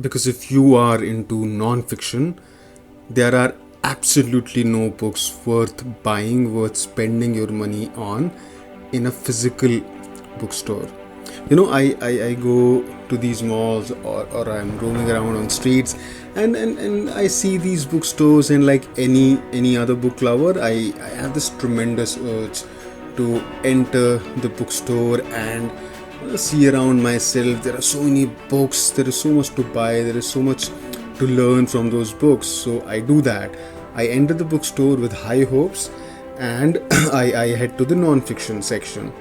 Because if you are into non-fiction, there are absolutely no books worth buying, worth spending your money on in a physical bookstore. I go to these malls, or I'm roaming around on streets, and I see these bookstores, and like any other book lover, I have this tremendous urge to enter the bookstore and see around myself. There are so many books, there is so much to buy, there is so much to learn from those books. So I do that. I enter the bookstore with high hopes, and I head to the non-fiction section.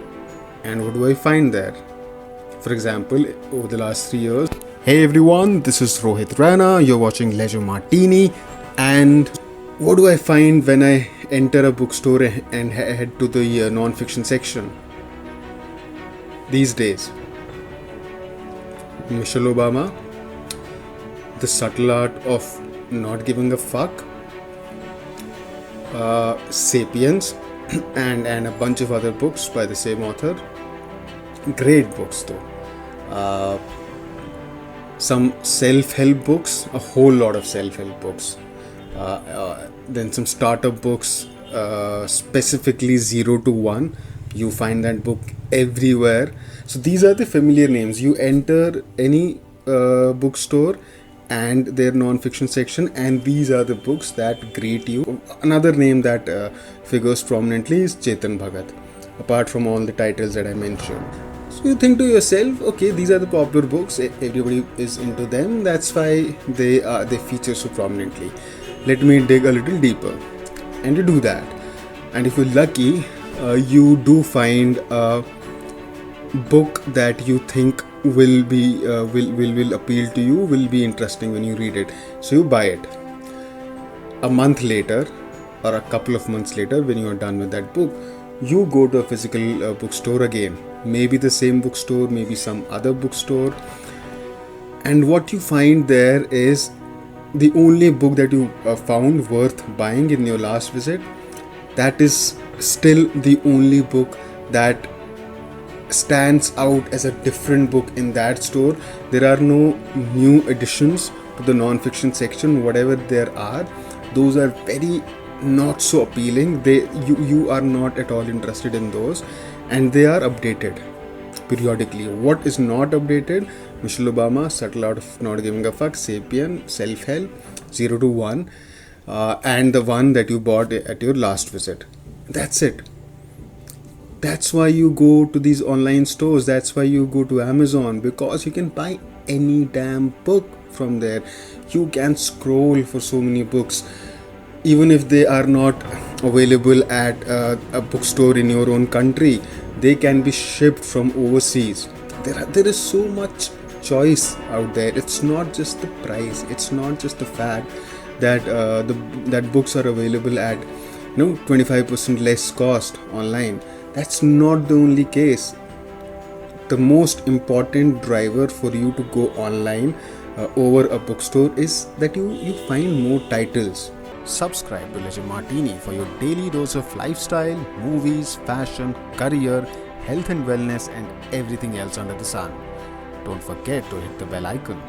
And what do I find there? For example, over the last 3 years. Hey everyone, this is Rohit Rana. You're watching Leisure Martini. And what do I find when I enter a bookstore and head to the non-fiction section? These days, Michelle Obama, The Subtle Art of Not Giving a Fuck, Sapiens, and a bunch of other books by the same author. Great books though. Some self-help books, a whole lot of self-help books. Then some startup books, specifically 0 to 1. You find that book everywhere. So these are the familiar names. You enter any bookstore and their non-fiction section, and these are the books that greet you. Another name that figures prominently is Chetan Bhagat, apart from all the titles that I mentioned. So you think to yourself, okay, these are the popular books, everybody is into them, that's why they feature so prominently. Let me dig a little deeper. And you do that. And if you're lucky, you do find a book that you think will appeal to you, will be interesting when you read it. So you buy it. A month later, or a couple of months later, when you are done with that book, you go to a physical bookstore again. Maybe the same bookstore, maybe some other bookstore. And what you find there is the only book that you found worth buying in your last visit. That is still the only book that stands out as a different book in that store. There are no new additions to the non-fiction section. Whatever there are, those are very not so appealing. You are not at all interested in those, and they are updated periodically. What is not updated? Michelle Obama, Subtle Art of Not Giving a Fuck, Sapien, Self-Help, 0 to 1, and the one that you bought at your last visit. That's it. That's why you go to these online stores. That's why you go to Amazon, because you can buy any damn book from there. You can scroll for so many books. Even if they are not available at a bookstore in your own country, they can be shipped from overseas. There is so much choice out there. It's not just the price. It's not just the fact that that books are available at 25% less cost online. That's not the only case. The most important driver for you to go online over a bookstore is that you find more titles. Subscribe to Leisure Martini for your daily dose of lifestyle, movies, fashion, career, health and wellness, and everything else under the sun. Don't forget to hit the bell icon.